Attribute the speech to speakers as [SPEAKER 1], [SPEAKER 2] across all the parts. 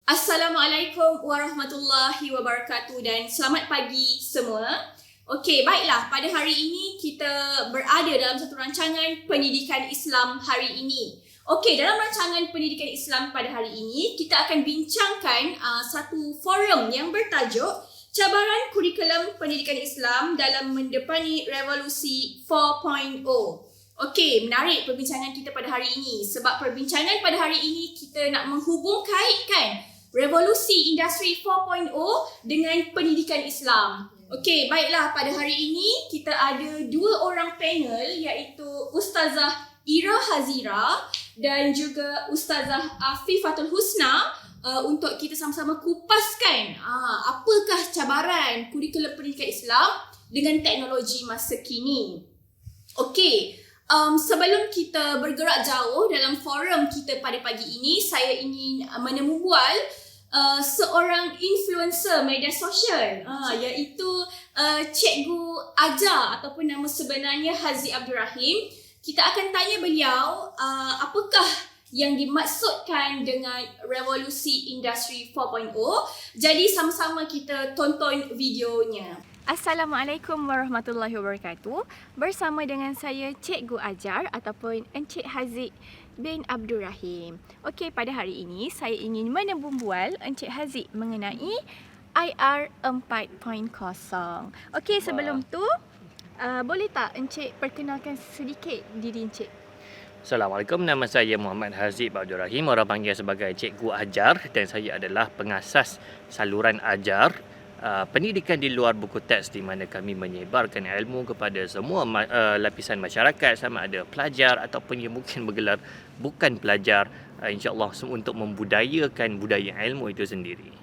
[SPEAKER 1] Assalamualaikum warahmatullahi wabarakatuh dan selamat pagi semua. Okey, baiklah, pada hari ini kita berada dalam satu rancangan pendidikan Islam hari ini. Okey, dalam rancangan pendidikan Islam pada hari ini, kita akan bincangkan satu forum yang bertajuk Cabaran Kurikulum Pendidikan Islam dalam Mendepani Revolusi 4.0. Okey, menarik perbincangan kita pada hari ini sebab perbincangan pada hari ini kita nak menghubungkaitkan revolusi industri 4.0 dengan pendidikan Islam. Okey, baiklah, pada hari ini kita ada dua orang panel iaitu Ustazah Ira Hazira dan juga Ustazah Afifatul Husna untuk kita sama-sama kupaskan apakah cabaran kurikulum pendidikan Islam dengan teknologi masa kini. Okey, sebelum kita bergerak jauh dalam forum kita pada pagi ini, saya ingin menemubual seorang influencer media sosial iaitu Cikgu Ajar ataupun nama sebenarnya Haziq Abdul Rahim. Kita akan tanya beliau apakah yang dimaksudkan dengan revolusi industri 4.0. Jadi sama-sama kita tonton videonya.
[SPEAKER 2] Assalamualaikum warahmatullahi wabarakatuh. Bersama dengan saya Cikgu Ajar ataupun Encik Haziq bin Abdul Rahim. Okey, pada hari ini saya ingin menembual Encik Haziq mengenai IR 4.0. Okey, sebelum tu boleh tak Encik perkenalkan sedikit diri Encik?
[SPEAKER 3] Assalamualaikum, nama saya Muhammad Haziq Abdul Rahim, orang panggil sebagai Cikgu Ajar, dan saya adalah pengasas saluran ajar pendidikan di luar buku teks, di mana kami menyebarkan ilmu kepada semua lapisan masyarakat, sama ada pelajar ataupun yang mungkin bergelar bukan pelajar, insya-Allah untuk membudayakan budaya ilmu itu sendiri.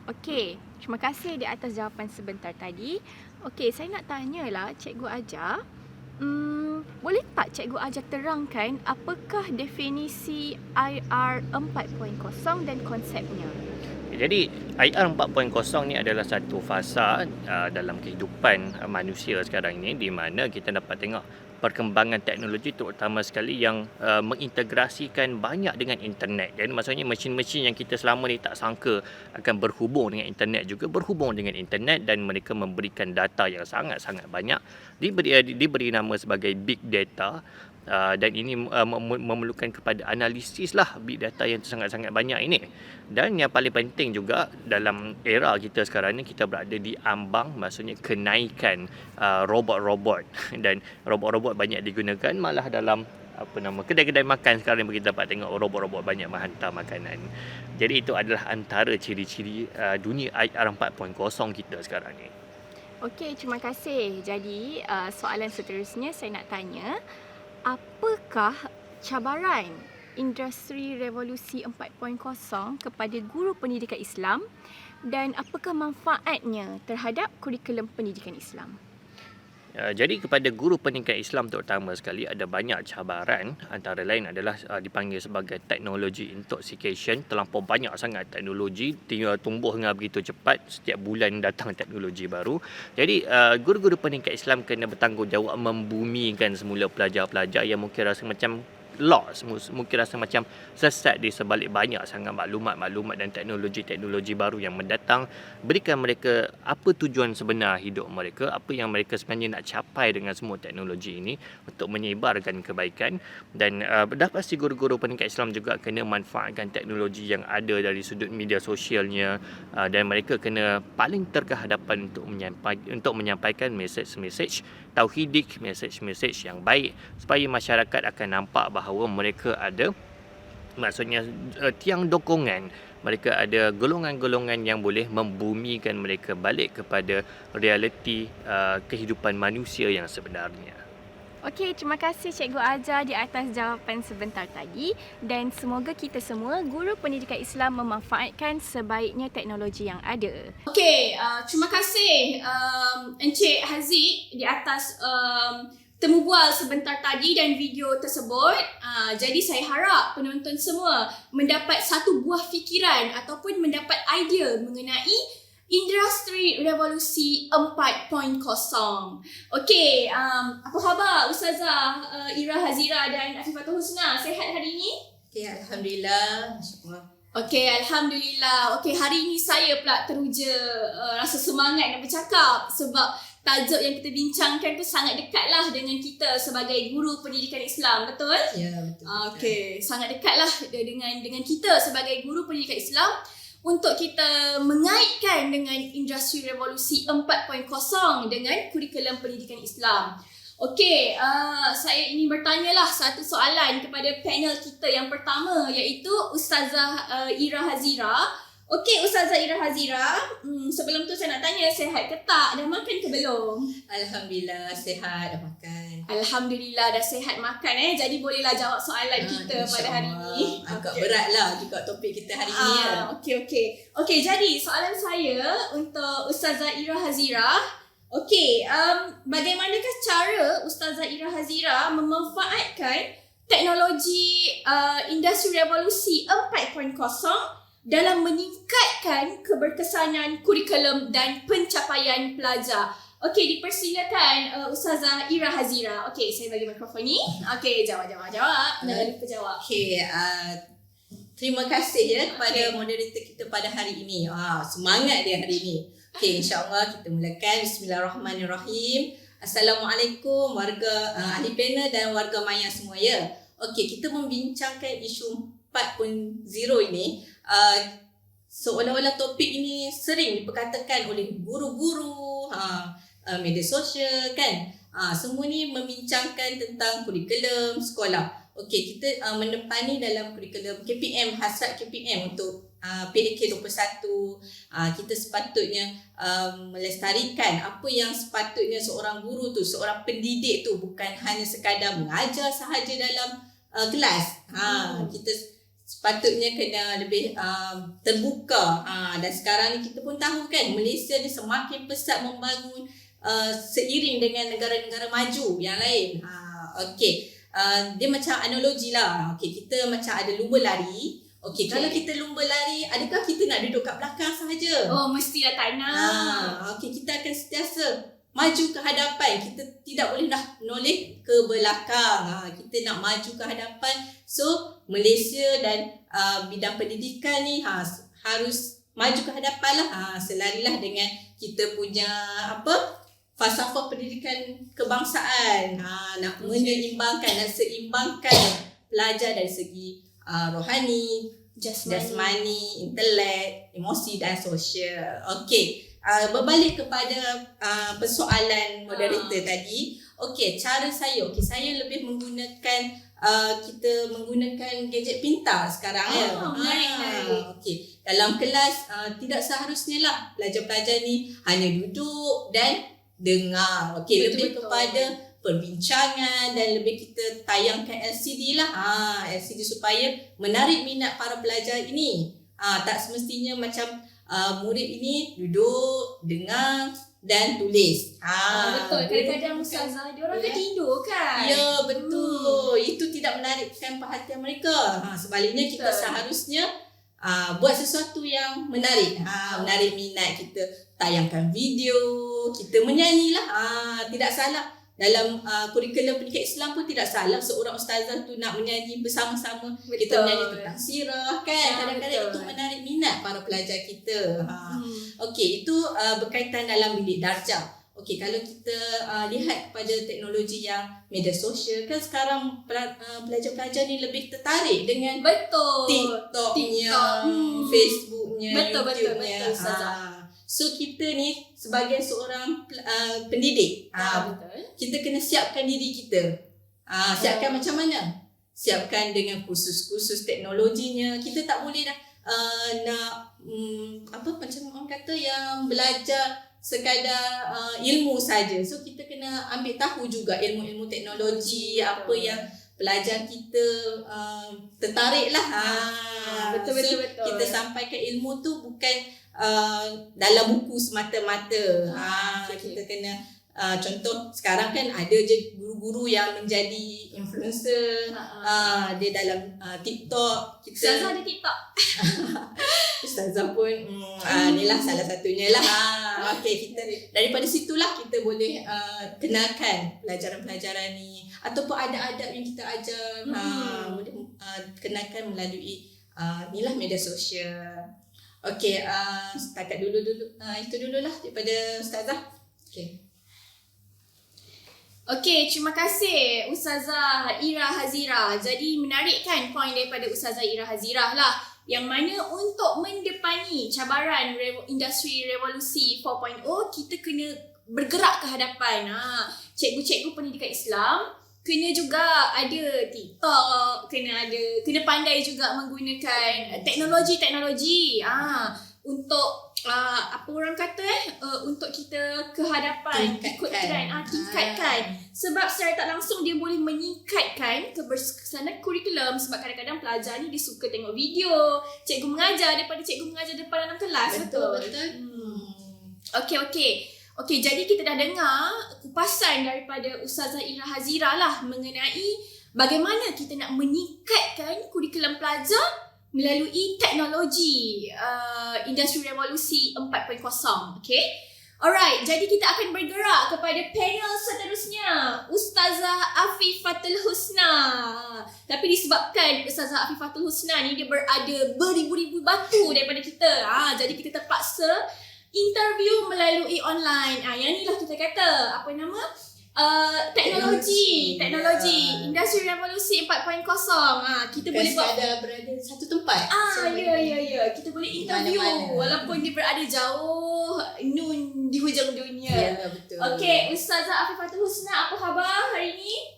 [SPEAKER 2] Okey, terima kasih di atas jawapan sebentar tadi. Okey, saya nak tanyalah Cikgu Ajar, boleh tak Cikgu Ajar terangkan apakah definisi IR 4.0 dan konsepnya?
[SPEAKER 3] Jadi IR 4.0 ni adalah satu fasa dalam kehidupan manusia sekarang ini, di mana kita dapat tengok perkembangan teknologi terutama sekali yang mengintegrasikan banyak dengan internet. Jadi maksudnya mesin-mesin yang kita selama ni tak sangka akan berhubung dengan internet juga berhubung dengan internet, dan mereka memberikan data yang sangat-sangat banyak, diberi nama sebagai big data. Dan ini memerlukan kepada analisis lah big data yang sangat-sangat banyak ini. Dan yang paling penting juga dalam era kita sekarang ni, kita berada di ambang, maksudnya kenaikan robot-robot, dan robot-robot banyak digunakan malah dalam kedai-kedai makan sekarang kita dapat tengok robot-robot banyak menghantar makanan. Jadi itu adalah antara ciri-ciri dunia IR 4.0 kita sekarang ni.
[SPEAKER 2] Okey, terima kasih. Jadi soalan seterusnya saya nak tanya, apakah cabaran industri revolusi 4.0 kepada guru pendidikan Islam dan apakah manfaatnya terhadap kurikulum pendidikan Islam?
[SPEAKER 3] Jadi kepada guru pendidikan Islam terutama sekali ada banyak cabaran, antara lain adalah dipanggil sebagai teknologi intoxication. Terlampau banyak sangat teknologi, tumbuh dengan begitu cepat, setiap bulan datang teknologi baru. Jadi guru-guru pendidikan Islam kena bertanggungjawab membumikan semula pelajar-pelajar yang mungkin rasa macam lost, mungkin rasa macam sesat di sebalik banyak sangat maklumat dan teknologi baru yang mendatang. Berikan mereka apa tujuan sebenar hidup mereka, apa yang mereka sebenarnya nak capai dengan semua teknologi ini untuk menyebarkan kebaikan. Dan dah pasti guru-guru pendidikan Islam juga kena manfaatkan teknologi yang ada dari sudut media sosialnya, dan mereka kena paling terkehadapan untuk menyampaikan mesej-mesej tauhidik, mesej-mesej yang baik supaya masyarakat akan nampak bahawa mereka ada, maksudnya tiang dokongan, mereka ada golongan-golongan yang boleh membumikan mereka balik kepada realiti kehidupan manusia yang sebenarnya.
[SPEAKER 2] Okey, terima kasih Cikgu Ajar di atas jawapan sebentar tadi, dan semoga kita semua guru pendidikan Islam memanfaatkan sebaiknya teknologi yang ada.
[SPEAKER 1] Okey, terima kasih Encik Haziq di atas temubual sebentar tadi dan video tersebut. Jadi saya harap penonton semua mendapat satu buah fikiran ataupun mendapat idea mengenai industri revolusi 4.0. Okey, apa khabar Ustazah Ira Hazira dan Afifatul Husna? Sihat hari ini?
[SPEAKER 4] Okey, alhamdulillah, masya-Allah.
[SPEAKER 1] Okey, Alhamdulillah. Okey, hari ini saya pula teruja rasa semangat nak bercakap sebab tajuk yang kita bincangkan tu sangat dekatlah dengan kita sebagai guru pendidikan Islam, betul?
[SPEAKER 4] Ya, betul.
[SPEAKER 1] Okey, sangat dekatlah dengan kita sebagai guru pendidikan Islam untuk kita mengaitkan dengan industri revolusi 4.0 dengan kurikulum pendidikan Islam. Okey, saya ingin bertanyalah satu soalan kepada panel kita yang pertama, iaitu Ustazah Ira Hazira. Okey, Ustazah Ira Hazira, sebelum tu saya nak tanya, sihat ke tak? Dah makan ke belum?
[SPEAKER 4] Alhamdulillah sihat, dah makan.
[SPEAKER 1] Alhamdulillah dah sihat makan jadi bolehlah jawab soalan kita pada hari ini.
[SPEAKER 4] Agak berat lah juga topik kita hari ini ya.
[SPEAKER 1] Okey, jadi soalan saya untuk Ustazah Ira Hazira. Okey, bagaimanakah cara Ustazah Ira Hazira memanfaatkan teknologi industri revolusi 4.0 dalam meningkatkan keberkesanan kurikulum dan pencapaian pelajar? Okey, dipersilakan Ustazah Ira Hazira. Okey, saya bagi mikrofon ni. Okey, jawab. Jangan lupa jawab.
[SPEAKER 4] Okey, terima kasih ya kepada moderator kita pada hari ini. Semangat dia hari ini. Okey, insya-Allah kita mulakan. Bismillahirrahmanirrahim. Assalamualaikum warga ahli panel dan warga maya semua ya. Okey, kita membincangkan isu 4.0 ini. Seolah-olah topik ini sering diperkatakan oleh guru-guru, media sosial kan. Semua ni membincangkan tentang kurikulum sekolah. Okey, kita menepani dalam kurikulum KPM, hasrat KPM untuk PAK 21. Kita sepatutnya melestarikan apa yang sepatutnya seorang guru tu, seorang pendidik tu bukan hanya sekadar mengajar sahaja dalam kelas. Kita sepatutnya kena lebih terbuka. Dan sekarang ni kita pun tahu kan, Malaysia ni semakin pesat membangun seiring dengan negara-negara maju yang lain. Okey. Dia macam analogi lah. Okey, kita macam ada lumba lari. Okey, kalau kita lumba lari, adakah kita nak duduk kat belakang sahaja?
[SPEAKER 1] Oh, mestilah tak nak.
[SPEAKER 4] Okey, kita akan sentiasa maju ke hadapan. Kita tidak boleh dah noleh ke belakang. Kita nak maju ke hadapan. So, Malaysia dan bidang pendidikan ni harus maju ke hadapan lah. Selarilah dengan kita punya falsafah pendidikan kebangsaan. Nak menyeimbangkan dan seimbangkan pelajar dari segi rohani, jasmani, intelek, emosi dan sosial. Okey, berbalik kepada persoalan moderator tadi. Okey, cara saya, saya lebih menggunakan kita menggunakan gadget pintar sekarang ya. Okey, dalam kelas tidak seharusnya lah pelajar-pelajar ni hanya duduk dan dengar. Okey, lebih kepada perbincangan dan lebih kita tayangkan LCD lah. LCD supaya menarik minat para pelajar ini. Tak semestinya macam murid ini duduk, dengar dan tulis.
[SPEAKER 1] Betul. Kadang-kadang Ustazah, dia orang kan tidur kan?
[SPEAKER 4] Ya, betul. Itu tidak menarikkan perhatian mereka. Sebaliknya kita seharusnya buat sesuatu yang menarik. Menarik minat. Kita tayangkan video, kita menyanyilah. Tidak salah. Dalam kurikulum pendidikan Islam pun tidak salah seorang ustazah tu nak menyanyi bersama-sama. Betul. Kita menyanyi tentang sirah kan. Kadang-kadang itu menarik minat para pelajar kita. Okey, itu berkaitan dalam bilik darjah. Okey, kalau kita lihat kepada teknologi yang media sosial kan sekarang pelajar-pelajar ni lebih tertarik dengan TikTok-nya, Facebook-nya, YouTube-nya.
[SPEAKER 1] Ustazah.
[SPEAKER 4] So kita ni sebagai seorang pendidik, kita kena siapkan diri kita. Siapkan macam mana? Siapkan dengan kursus-kursus teknologinya. Kita tak boleh dah macam orang kata yang belajar sekadar ilmu saja. So kita kena ambil tahu juga ilmu-ilmu teknologi, apa yang pelajar kita tertarik lah. Betul. Kita sampaikan ilmu tu bukan dalam buku semata-mata. Kita kena contoh sekarang kan ada je guru-guru yang menjadi influencer. Dia dalam TikTok.
[SPEAKER 1] Ustazah ada TikTok.
[SPEAKER 4] Ustazah pun inilah salah satunya lah. Okey, kita daripada situlah kita boleh kenalkan pelajaran-pelajaran ni ataupun adab-adab yang kita ajar. Boleh kenalkan melalui Inilah media sosial. Okey, setakat dulu itu dululah daripada Ustazah. Okey.
[SPEAKER 1] Okey, terima kasih Ustazah Ira Hazira. Jadi menarik kan poin daripada Ustazah Ira Hazira lah, yang mana untuk mendepani cabaran industri revolusi 4.0, kita kena bergerak ke hadapan. Cikgu-cikgu pendidikan Islam kena juga ada TikTok, kena pandai juga menggunakan teknologi untuk apa orang kata untuk kita ke hadapan, ikut trend, tingkatkan. Sebab secara tak langsung dia boleh meningkatkan keberkesanan kurikulum, sebab kadang-kadang pelajar ni dia suka tengok video cikgu mengajar daripada cikgu mengajar depan dalam kelas.
[SPEAKER 4] Betul.
[SPEAKER 1] Okey, jadi kita dah dengar kupasan daripada Ustazah Ira Hazira lah mengenai bagaimana kita nak meningkatkan kurikulum pelajar melalui teknologi industri revolusi 4.0. Okay. Alright, jadi kita akan bergerak kepada panel seterusnya, Ustazah Afifatul Husna. Tapi disebabkan Ustazah Afifatul Husna ni dia berada beribu-ribu batu daripada kita, jadi kita terpaksa interview melalui online. Yang ni lah kita kata apa nama, teknologi industri revolusi 4.0. Kita boleh buat
[SPEAKER 4] berada satu tempat.
[SPEAKER 1] Ya, kita boleh interview mana-mana, walaupun dia berada jauh nun di hujung dunia.
[SPEAKER 4] Ya, betul.
[SPEAKER 1] Okey, Ustazah Afifatul Husna, apa khabar hari ini?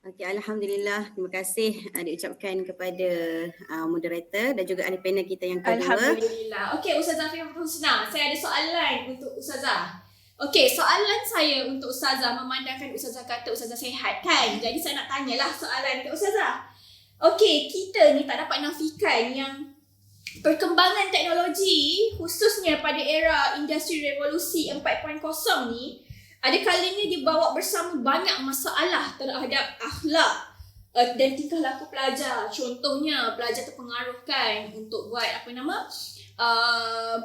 [SPEAKER 5] Okey, alhamdulillah. Terima kasih diucapkan kepada moderator dan juga ahli panel kita yang kedua.
[SPEAKER 1] Alhamdulillah. Okey, Ustazah Afifatul Husna, saya ada soalan untuk Ustazah. Okey, soalan saya untuk Ustazah, memandangkan Ustazah kata Ustazah sihat kan, jadi saya nak tanyalah soalan ke Ustazah. Okey, kita ni tak dapat nafikan yang perkembangan teknologi khususnya pada era industri revolusi 4.0 ni ada kalanya dia bawa bersama banyak masalah terhadap akhlak dan tingkah laku pelajar. Contohnya pelajar terpengaruhkan untuk buat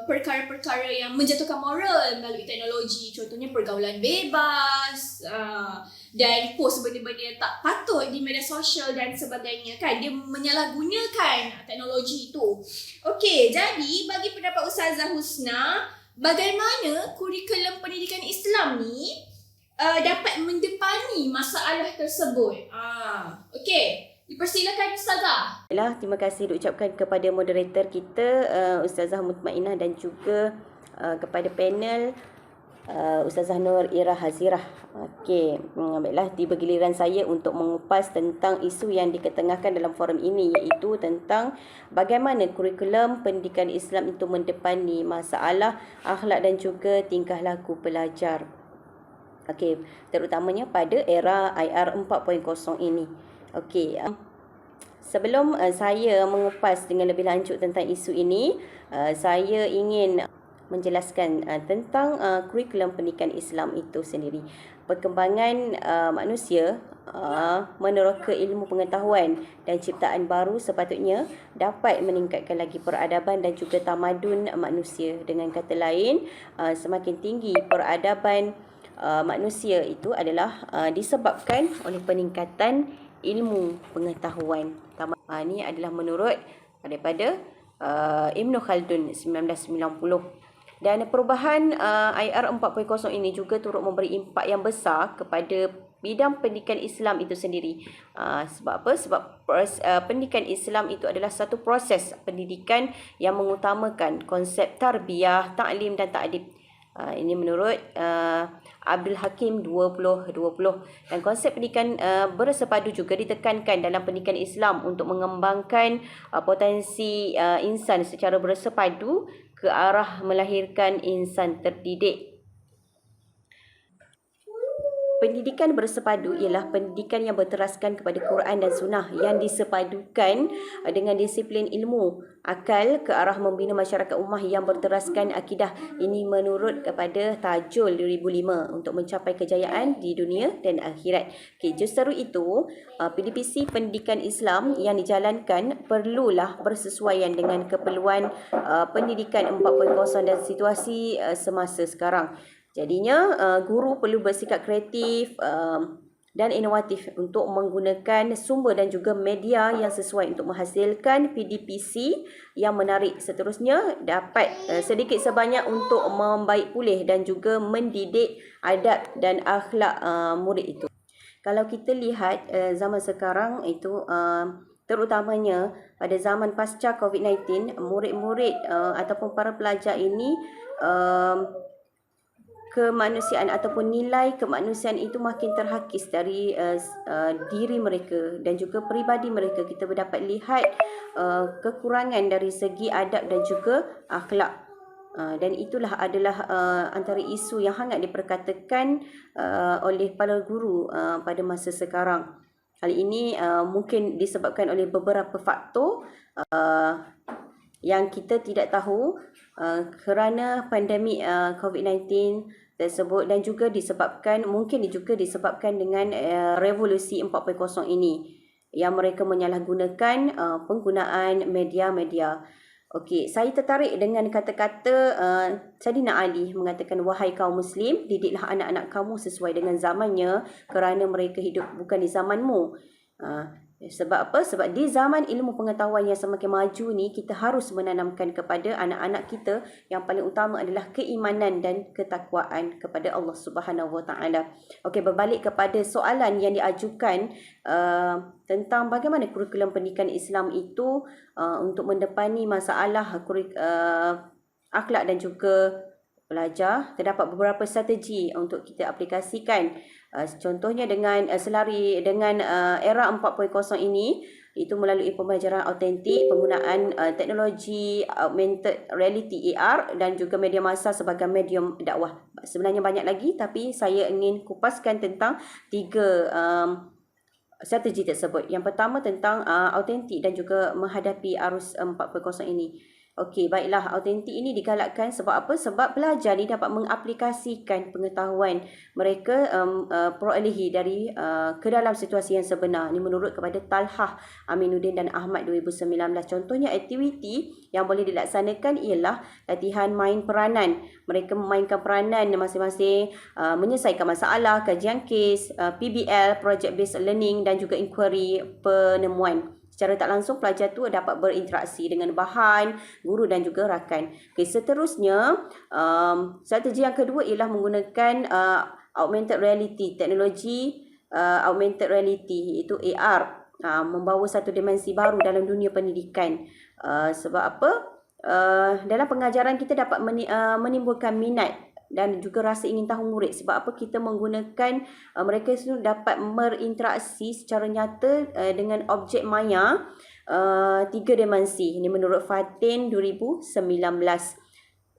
[SPEAKER 1] perkara-perkara yang menjatuhkan moral melalui teknologi. Contohnya pergaulan bebas dan post benda-benda yang tak patut di media sosial dan sebagainya kan. Dia menyalahgunakan teknologi itu. Okey, jadi bagi pendapat Ustazah Husna, bagaimana kurikulum pendidikan Islam ni dapat mendepani masalah tersebut? Okey, dipersilakan Ustazah.
[SPEAKER 5] Terima kasih diucapkan kepada moderator kita Ustazah Mutmainah dan juga kepada panel Ustazah Nur Ira Hazirah. Okey, baiklah, tiba giliran saya untuk mengupas tentang isu yang diketengahkan dalam forum ini, iaitu tentang bagaimana kurikulum pendidikan Islam itu mendepani masalah akhlak dan juga tingkah laku pelajar. Okey, terutamanya pada era IR 4.0 ini. Okey, sebelum saya mengupas dengan lebih lanjut tentang isu ini, saya ingin menjelaskan tentang kurikulum pendidikan Islam itu sendiri. Perkembangan manusia meneroka ilmu pengetahuan dan ciptaan baru sepatutnya dapat meningkatkan lagi peradaban dan juga tamadun manusia. Dengan kata lain, semakin tinggi peradaban manusia itu adalah disebabkan oleh peningkatan ilmu pengetahuan. Ini adalah menurut daripada Ibn Khaldun 1990. Dan perubahan IR 4.0 ini juga turut memberi impak yang besar kepada bidang pendidikan Islam itu sendiri. Sebab apa? Sebab pendidikan Islam itu adalah satu proses pendidikan yang mengutamakan konsep tarbiyah, ta'lim dan ta'dib. Ini menurut Abdul Hakim 2020. Dan konsep pendidikan bersepadu juga ditekankan dalam pendidikan Islam untuk mengembangkan potensi insan secara bersepadu ke arah melahirkan insan terdidik. Pendidikan bersepadu ialah pendidikan yang berteraskan kepada Quran dan Sunnah yang disepadukan dengan disiplin ilmu akal ke arah membina masyarakat ummah yang berteraskan akidah. Ini menurut kepada Tajul 2005 untuk mencapai kejayaan di dunia dan akhirat. Justru itu, PDPC pendidikan Islam yang dijalankan perlulah bersesuaian dengan keperluan pendidikan 4.0 dan situasi semasa sekarang. Jadinya guru perlu bersikap kreatif dan inovatif untuk menggunakan sumber dan juga media yang sesuai untuk menghasilkan PDPC yang menarik. Seterusnya dapat sedikit sebanyak untuk membaik pulih dan juga mendidik adab dan akhlak murid itu. Kalau kita lihat zaman sekarang itu terutamanya pada zaman pasca COVID-19, murid-murid ataupun para pelajar ini kemanusiaan ataupun nilai kemanusiaan itu makin terhakis dari diri mereka dan juga peribadi mereka. Kita dapat lihat kekurangan dari segi adab dan juga akhlak. Dan itulah adalah antara isu yang hangat diperkatakan oleh para guru pada masa sekarang. Hal ini mungkin disebabkan oleh beberapa faktor yang kita tidak tahu kerana pandemik COVID-19 tersebut, dan juga mungkin juga disebabkan dengan revolusi 4.0 ini yang mereka menyalahgunakan penggunaan media-media. Okey, saya tertarik dengan kata-kata Saidina Ali mengatakan, wahai kaum muslim, didiklah anak-anak kamu sesuai dengan zamannya kerana mereka hidup bukan di zamanmu. Sebab apa? Sebab di zaman ilmu pengetahuan yang semakin maju ni, kita harus menanamkan kepada anak-anak kita yang paling utama adalah keimanan dan ketakwaan kepada Allah Subhanahu Wa Taala. Okey, berbalik kepada soalan yang diajukan tentang bagaimana kurikulum pendidikan Islam itu untuk mendepani masalah akhlak dan juga pelajar. Terdapat beberapa strategi untuk kita aplikasikan. Contohnya dengan selari dengan era 4.0 ini, itu melalui pembelajaran autentik, penggunaan teknologi augmented reality AR dan juga media massa sebagai medium dakwah. Sebenarnya banyak lagi, tapi saya ingin kupaskan tentang 3 strategi tersebut. Yang pertama tentang autentik dan juga menghadapi arus 4.0 ini. Okey, baiklah, autentik ini digalakkan sebab apa? Sebab pelajar ni dapat mengaplikasikan pengetahuan mereka perolehi dari ke dalam situasi yang sebenar. Ini menurut kepada Talhah Aminuddin dan Ahmad 2019. Contohnya aktiviti yang boleh dilaksanakan ialah latihan main peranan. Mereka memainkan peranan masing-masing, menyelesaikan masalah, kajian kes, PBL, project based learning dan juga inquiry penemuan. Secara tak langsung, pelajar tu dapat berinteraksi dengan bahan, guru dan juga rakan. Okay, seterusnya, strategi yang kedua ialah menggunakan augmented reality, teknologi augmented reality, iaitu AR, membawa satu dimensi baru dalam dunia pendidikan. Sebab apa? Dalam pengajaran kita dapat menimbulkan minat dan juga rasa ingin tahu murid. Sebab apa? Kita menggunakan mereka semua dapat berinteraksi secara nyata dengan objek maya 3 dimensi. Ini menurut Fatin 2019.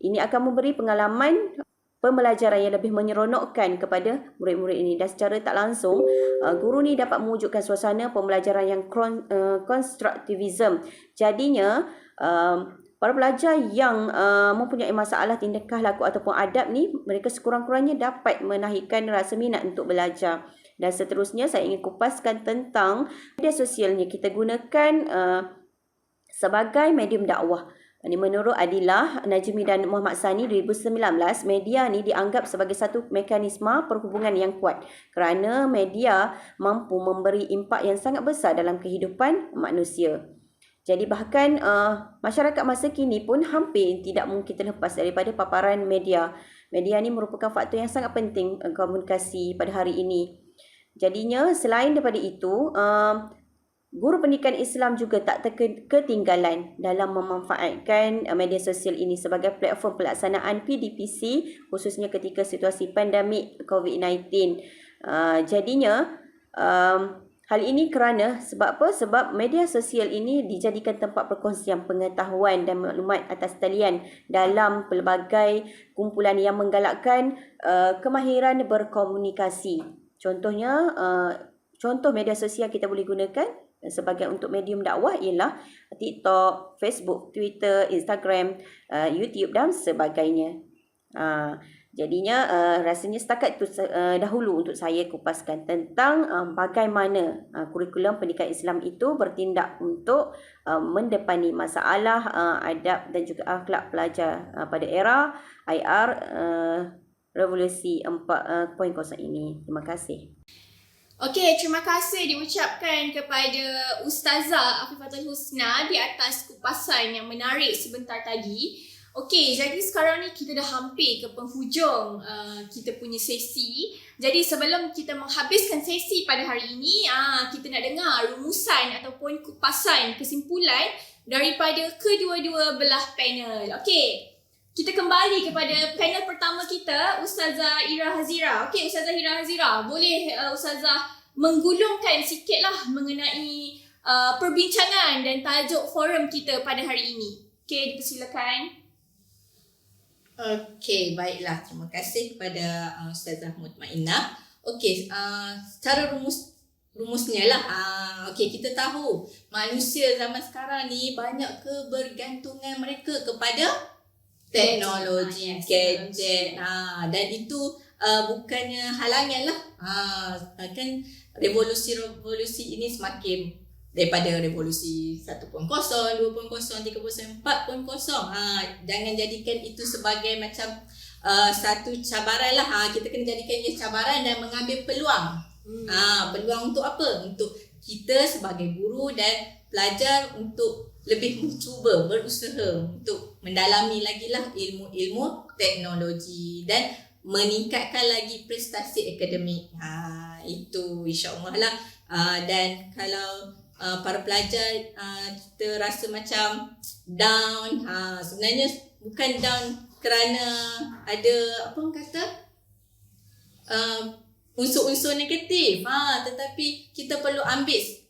[SPEAKER 5] Ini akan memberi pengalaman pembelajaran yang lebih menyeronokkan kepada murid-murid ini, dan secara tak langsung guru ni dapat mewujudkan suasana pembelajaran yang konstruktivism. Jadinya para pelajar yang mempunyai masalah tingkah laku ataupun adab ni, mereka sekurang-kurangnya dapat menaikkan rasa minat untuk belajar. Dan seterusnya, saya ingin kupaskan tentang media sosial ni kita gunakan sebagai medium dakwah. Ini menurut Adilah Najmi dan Muhammad Sani 2019, media ni dianggap sebagai satu mekanisme perhubungan yang kuat kerana media mampu memberi impak yang sangat besar dalam kehidupan manusia. Jadi bahkan masyarakat masa kini pun hampir tidak mungkin terlepas daripada paparan media. Media ni merupakan faktor yang sangat penting komunikasi pada hari ini. Jadinya selain daripada itu, guru pendidikan Islam juga tak ketinggalan dalam memanfaatkan media sosial ini sebagai platform pelaksanaan PDPC, khususnya ketika situasi pandemik COVID-19. Jadinya hal ini kerana sebab apa? Sebab media sosial ini dijadikan tempat perkongsian pengetahuan dan maklumat atas talian dalam pelbagai kumpulan yang menggalakkan kemahiran berkomunikasi. Contohnya, contoh media sosial kita boleh gunakan sebagai untuk medium dakwah ialah TikTok, Facebook, Twitter, Instagram, YouTube dan sebagainya. Jadinya rasanya setakat itu dahulu untuk saya kupaskan tentang bagaimana kurikulum pendidikan Islam itu bertindak untuk mendepani masalah adab dan juga akhlak pelajar pada era IR revolusi 4.0 ini. Terima kasih.
[SPEAKER 1] Okey, terima kasih diucapkan kepada Ustazah Afifatul Husna di atas kupasan yang menarik sebentar tadi. Okey, jadi sekarang ni kita dah hampir ke penghujung kita punya sesi. Jadi sebelum kita menghabiskan sesi pada hari ini, kita nak dengar rumusan ataupun kupasan kesimpulan daripada kedua-dua belah panel. Okey, kita kembali kepada panel pertama kita, Ustazah Ira Hazira. Okey, Ustazah Ira Hazira, boleh Ustazah menggulungkan sikitlah mengenai perbincangan dan tajuk forum kita pada hari ini. Okey, dipersilakan.
[SPEAKER 4] Okey, baiklah. Terima kasih kepada Ustazah Mutmainah. Okey, secara rumusnya lah. Okey, kita tahu manusia zaman sekarang ni banyak kebergantungan mereka kepada teknologi, gadget. Dan itu bukannya halangan lah. Kan revolusi ini semakin daripada revolusi 1.0, 2.0, 3.0, 4.0. Jangan jadikan itu sebagai macam satu cabaran lah. Kita kena jadikan ia cabaran dan mengambil peluang. Peluang untuk apa? Untuk kita sebagai guru dan pelajar untuk lebih mencuba, berusaha untuk mendalami lagi lah ilmu-ilmu teknologi dan meningkatkan lagi prestasi akademik. Itu insya-Allah lah. Dan kalau para pelajar kita rasa macam down, sebenarnya bukan down kerana ada apa orang kata unsur-unsur negatif, tetapi kita perlu ambil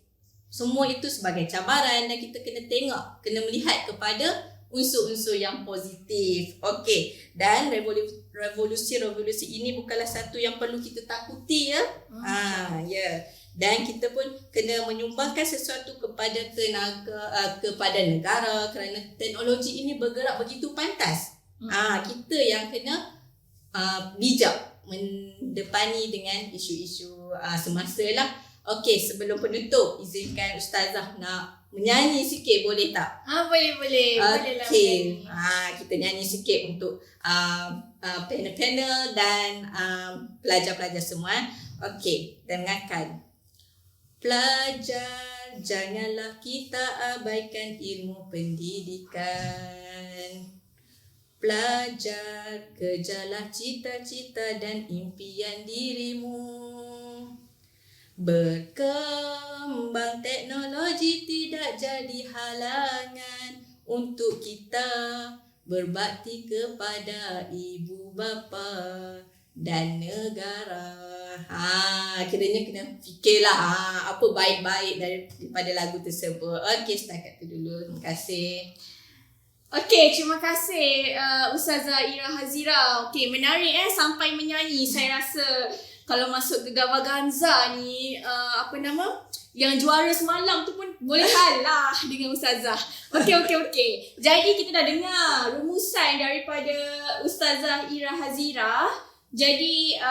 [SPEAKER 4] semua itu sebagai cabaran dan kita kena tengok, kena melihat kepada unsur-unsur yang positif. Okey, dan revolusi ini bukanlah satu yang perlu kita takuti ya. Dan kita pun kena menyumbangkan sesuatu kepada kepada negara kerana teknologi ini bergerak begitu pantas. Kita yang kena bijak mendepani dengan isu-isu semasa lah. Okey, sebelum penutup, izinkan Ustazah nak menyanyi sikit, boleh tak?
[SPEAKER 1] Boleh.
[SPEAKER 4] Okey, kita nyanyi sikit untuk panel-panel dan pelajar-pelajar semua. Okey, dengarkan. Pelajar, janganlah kita abaikan ilmu pendidikan. Pelajar, kejarlah cita-cita dan impian dirimu. Berkembang teknologi tidak jadi halangan untuk kita berbakti kepada ibu bapa dan negara. Kiranya kena fikirlah apa baik-baik daripada lagu tersebut. Okey, setakat tu dulu. Terima kasih.
[SPEAKER 1] Okey, terima kasih Ustazah Ira Hazira. Okey, menarik sampai menyanyi. Saya rasa kalau masuk ke Gavaganza ni yang juara semalam tu pun boleh kalah dengan Ustazah. Okey. Jadi kita dah dengar rumusan daripada Ustazah Ira Hazira. Jadi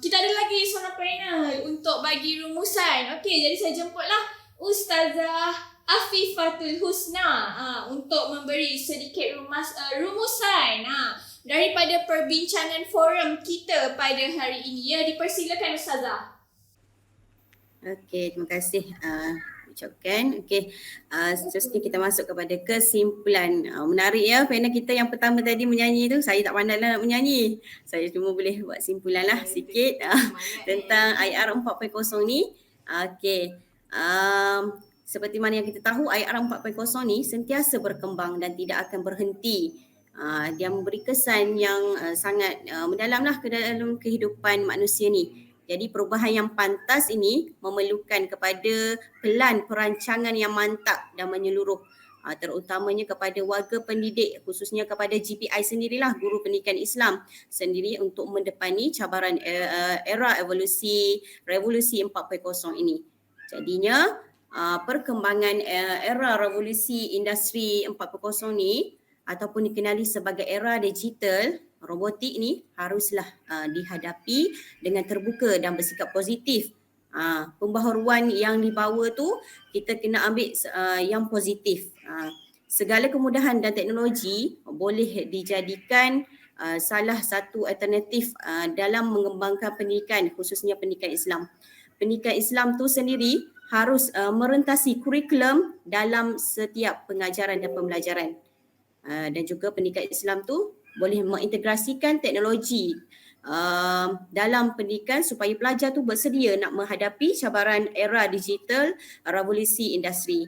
[SPEAKER 1] kita ada lagi seorang panel untuk bagi rumusan. Okey, jadi saya jemputlah Ustazah Afifatul Husna untuk memberi sedikit rumusan daripada perbincangan forum kita pada hari ini. Ya, dipersilakan Ustazah.
[SPEAKER 5] Okey, terima kasih ucapkan. Okey, seterusnya kita masuk kepada kesimpulan. Menarik ya, panel kita yang pertama tadi menyanyi tu, saya tak pandai lah nak menyanyi. Saya cuma boleh buat simpulan lah sikit tentang IR 4.0 ni. Okey, seperti mana yang kita tahu, IR 4.0 ni sentiasa berkembang dan tidak akan berhenti. Dia memberi kesan yang sangat mendalam lah ke dalam kehidupan manusia ni. Jadi perubahan yang pantas ini memerlukan kepada pelan perancangan yang mantap dan menyeluruh, terutamanya kepada warga pendidik, khususnya kepada GPI sendirilah, Guru Pendidikan Islam sendiri, untuk mendepani cabaran era revolusi 4.0 ini. Jadinya perkembangan era revolusi industri 4.0 ni ataupun dikenali sebagai era digital, robotik ni haruslah dihadapi dengan terbuka dan bersikap positif. Pembaharuan yang dibawa tu kita kena ambil yang positif. Segala kemudahan dan teknologi boleh dijadikan salah satu alternatif dalam mengembangkan pendidikan, khususnya pendidikan Islam. pendidikan Islam tu sendiri harus merentasi kurikulum dalam setiap pengajaran dan pembelajaran. Dan juga pendidikan Islam tu boleh mengintegrasikan teknologi dalam pendidikan supaya pelajar tu bersedia nak menghadapi cabaran era digital, revolusi industri.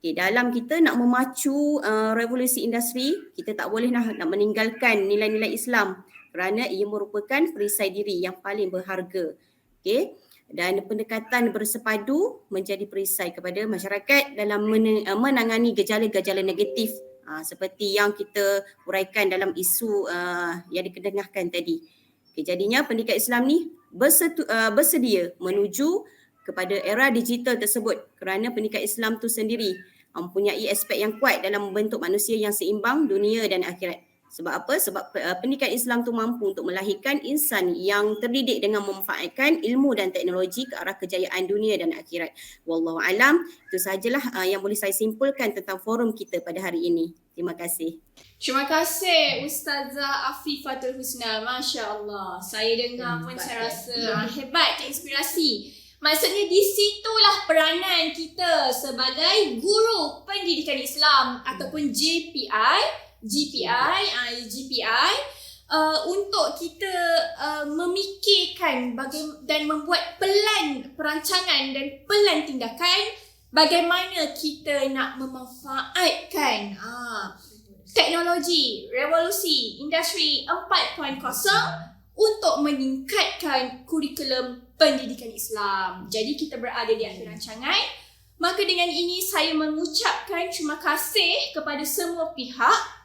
[SPEAKER 5] Okay, dalam kita nak memacu revolusi industri, kita tak boleh nak meninggalkan nilai-nilai Islam kerana ia merupakan perisai diri yang paling berharga. Okay. Dan pendekatan bersepadu menjadi perisai kepada masyarakat dalam menangani gejala-gejala negatif seperti yang kita uraikan dalam isu yang dikendengahkan tadi. Okay, jadinya pendidikan Islam ni bersedia menuju kepada era digital tersebut kerana pendidikan Islam tu sendiri mempunyai aspek yang kuat dalam membentuk manusia yang seimbang dunia dan akhirat. Sebab apa? Sebab pendidikan Islam tu mampu untuk melahirkan insan yang terdidik dengan memanfaatkan ilmu dan teknologi ke arah kejayaan dunia dan akhirat. Wallahu alam. Itu sahajalah yang boleh saya simpulkan tentang forum kita pada hari ini. Terima kasih.
[SPEAKER 1] Terima kasih Ustazah Afifatul Husna. Masya Allah. Saya dengar pun saya rasa hebat, terinspirasi. Maksudnya di situlah peranan kita sebagai guru pendidikan Islam ataupun GPI untuk kita memikirkan dan membuat pelan perancangan dan pelan tindakan bagaimana kita nak memanfaatkan teknologi revolusi industri 4.0 untuk meningkatkan kurikulum pendidikan Islam. Jadi kita berada di akhir rancangan. Maka dengan ini saya mengucapkan terima kasih kepada semua pihak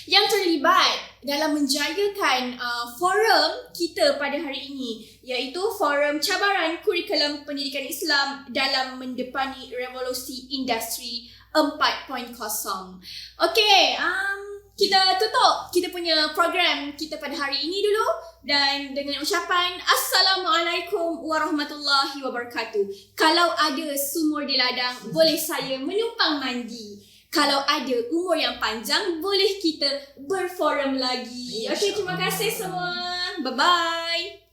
[SPEAKER 1] yang terlibat dalam menjayakan forum kita pada hari ini, iaitu forum cabaran kurikulum pendidikan Islam dalam mendepani revolusi industri 4.0. Okey, kita tutup kita punya program kita pada hari ini dulu dan dengan ucapan Assalamualaikum warahmatullahi wabarakatuh. Kalau ada sumur di ladang, boleh saya menumpang mandi. Kalau ada umur yang panjang, boleh kita berforum lagi. Okey, terima kasih semua. Bye-bye.